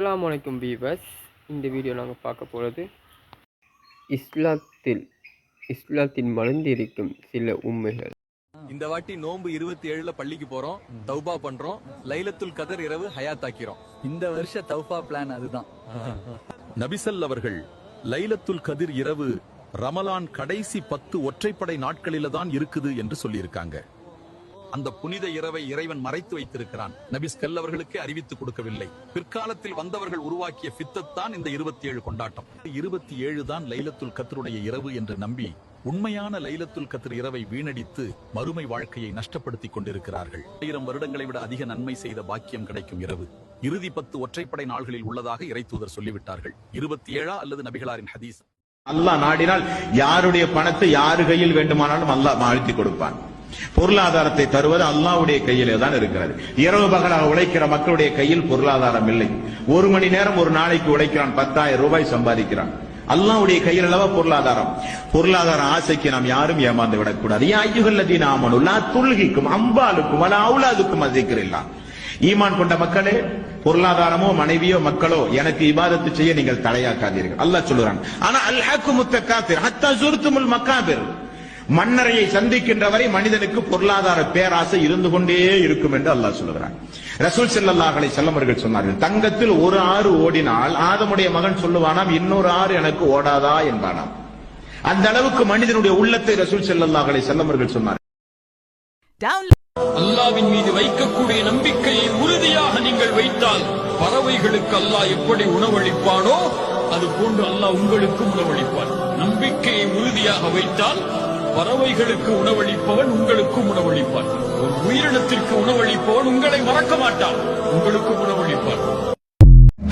அஸ்ஸலாமு அலைக்கும் வீவர்ஸ். இந்த வீடியோ நாங்கள் பார்க்க போகிறது இஸ்லாத்தின் மறைந்திருக்கும் சில உண்மைகள். இந்த வாட்டி நோன்பு 27ல பள்ளிக்கு போறோம், தௌபா பண்றோம், லைலத்துல் கதர் இரவு ஹயாத்தாக்கிறோம். இந்த வருஷ தௌபா பிளான் அதுதான். நபிசல் அவர்கள் லைலத்துல் கதிர் இரவு ரமலான் கடைசி 10 ஒற்றைப்படை நாட்களில தான் இருக்குது என்று சொல்லியிருக்காங்க. அந்த புனித இரவை இறைவன் மறைத்து வைத்திருக்கிறான். நபிஸ்கல் அவர்களுக்கு அறிவித்து கொடுக்கவில்லை. பிற்காலத்தில் வந்தவர்கள் உருவாக்கிய ஃபித்தத் தான் இந்த 27 கொண்டாட்டம். 27 தான் லைலத்துல் கத்ருடைய இரவு என்று நம்பி உண்மையான லைலத்துல் கத்ர் இரவை வீணடித்து மறுமை வாழ்க்கையை நஷ்டப்படுத்திக் கொண்டிருக்கிறார்கள். 1000 வருடங்களை விட அதிக நன்மை செய்த பாக்கியம் கிடைக்கும் இரவு இறுதி 10 ஒற்றைப்படை நாள்களில் உள்ளதாக இறைத்தூதர் சொல்லிவிட்டார்கள். 27 அல்லது நபிகளாரின் ஹதீஸ். அல்லாஹ் நாடினால் யாருடைய பணத்தை யாரு கையில் வேண்டுமானாலும் அல்லாஹ் அழுத்தி கொடுப்பான். பொருளாதாரத்தை தருவது அல்லாஹ்வுடைய கையிலே தான் இருக்கிறது. இரவு பகலாக உழைக்கிற மக்களுடைய கையில் பொருளாதாரம் இல்லை. 1 மணி நேரம் ஒரு நாளைக்கு உழைக்கிறான், 10,000 ரூபாய் சம்பாதிக்கிறான். அல்லாஹ்வுடைய கையில் அல்லவா பொருளாதாரம். பொருளாதார ஆசைக்கு நாம் யாரும் ஏமாந்து விடக்கூடாது. யா அய்யுஹல்லதீன ஆமனு லா துல்ஹிக்கும் அம்வாலுக்கும் வலா அவுலாதுக்கும் அஸ்ஸிக்ரில்லாஹ். ஈமான் கொண்ட மக்களே, பொருளாதாரமோ மனைவியோ மக்களோ எனக்கு இபாதத்து செய்ய நீங்கள் தடையாக்காதீர்கள். அல்லாஹ் சொல்றான், ஆனா அல்ஹாக்குமுத் தகாத்திர் ஹத்தா ஸுர்துமுல் மகாபிர். மன்னரையை சந்திக்கின்ற வரை மனிதனுக்கு பொருளாதார பேராசை இருந்து கொண்டே இருக்கும் என்று அல்லாஹ் சொல்லுகிறான். ரசூல் ஸல்லல்லாஹு அலைஹி வஸல்லம் அவர்கள் சொன்னார்கள், தங்கத்தில் ஒரு ஆறு ஓடினால் ஆதமுடைய மகன் சொல்லுவானாம், இன்னொரு ஆறு எனக்கு ஓடாதா என்பானாம். அந்த அளவுக்கு மனிதனுடைய உள்ளத்தை ரசூல் ஸல்லல்லாஹு அலைஹி வஸல்லம் அவர்கள் சொன்னார். அல்லாஹ்வின் மீது வைக்கக்கூடிய நம்பிக்கையை உறுதியாக நீங்கள் வைத்தால் பறவைகளுக்கு அல்லாஹ் எப்படி உணவளிப்பானோ அது போன்று அல்லாஹ் உங்களுக்கு உணவளிப்பான். நம்பிக்கையை உறுதியாக வைத்தால் பறவைகளுக்கு உணவளிப்பவன் உங்களுக்கும் உணவளிப்பான். ஒரு உயிரினத்திற்கு உணவளிப்பவன் உங்களை மறக்க மாட்டான், உங்களுக்கு உணவளிப்பான்.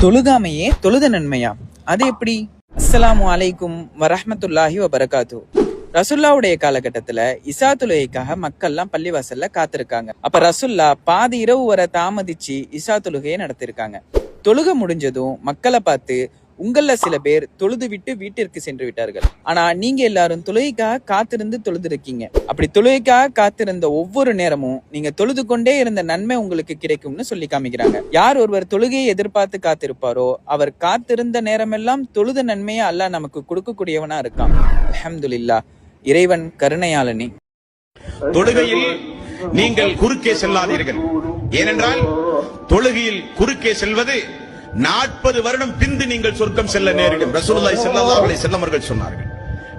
தொழுகாமையே தொழுத நன்மையா? அது எப்படி? அஸ்ஸலாமு அலைக்கும் வரஹ்மத்துல்லாஹி வபரகாத்து. ரசுல்லாவுடைய காலகட்டத்துல இசா தொழுகைக்காக மக்கள்லாம் பள்ளிவாசல்ல காத்திருக்காங்க. அப்ப ரசுல்லா பாதி இரவு வர தாமதிச்சு இசா தொழுகையை நடத்திருக்காங்க. தொழுகை முடிஞ்சதும் மக்களை பார்த்து, உங்கள சில பேர் தொழுது விட்டு வீட்டிற்கு சென்று விட்டார்கள், ஆனா நீங்க எல்லாரும் தொழுகைக்காக காத்திருந்து தொழுதுருக்கீங்க. அப்படி தொழுகைக்காக காத்திருந்த ஒவ்வொரு நேரமும் நீங்க தொழுது கொண்டே இருந்த நன்மை உங்களுக்கு கிடைக்கும்னு சொல்லி காமிக்கிறாங்க. யார் ஒருவர் தொழுகையை எதிர்பார்த்து காத்திருப்பாரோ அவர் காத்திருந்த நேரமெல்லாம் தொழுத நன்மையை அல்லாஹ் நமக்கு கொடுக்கக்கூடியவனா இருக்கான். அல்ஹம்துலில்லாஹ், இறைவன் கருணையாளனே. தொழுகையில் நீங்கள் குறுக்கே செல்லாதீர்கள். ஏனென்றால் தொழுகையில் குறுக்கே செல்வது 40 வருடம் பிந்து நீங்கள் சொர்க்கம் செல்ல நேரிடும். ரசூலுல்லாஹி ஸல்லல்லாஹு அலைஹி வஸல்லம் அவர்கள் சொன்னார்கள்.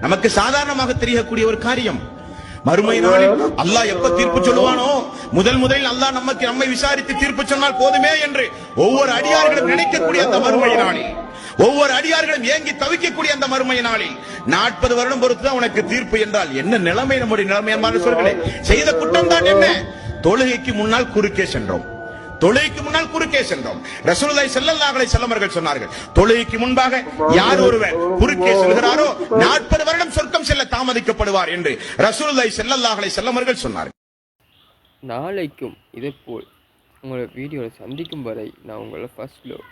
நமக்கு சாதாரணமாக தெரியக்கூடிய ஒரு காரியம். மறுமை நாளில் அல்லாஹ் எப்ப தீர்ப்பு சொல்லுவானோ, முதலில் அல்லாஹ் நம்மை விசாரித்து தீர்ப்பு சொன்னால் போதுமே என்று ஒவ்வொரு அடியார்களும் நினைக்கக்கூடிய அந்த மறுமை நாளில், ஒவ்வொரு அடியார்களும் ஏங்கி தவிக்கக்கூடிய அந்த மறுமை நாளில் 40 வருடம் பொறுத்துதான் உனக்கு தீர்ப்பு என்றால் என்ன நிலைமை? நம்முடைய நிலைமையான சொல்களே, செய்த குற்றம் தான் என்ன? தொழுகைக்கு முன்னால் குறுக்கே சென்றோம். தொழுகைக்கு முன்னால் குறுக்கே சென்றோம். ரசூலுல்லாஹி ஸல்லல்லாஹு அலைஹி வஸல்லம் அவர்கள் சொன்னார்கள், தொழுகைக்கு முன்பாக யார் ஒருவர் குறுக்கே செல்கிறாரோ 40 வருடம் சொர்க்கம் செல்ல தாமதிக்கப்படுவார் என்று ரசூலுல்லாஹி ஸல்லல்லாஹு அலைஹி வஸல்லம் அவர்கள் சொன்னார்கள். நாளைக்கும் இதேபோல் உங்களை வீடியோவில் சந்திக்கும் வரை நான் உங்களை ஃபர்ஸ்ட் லவ்.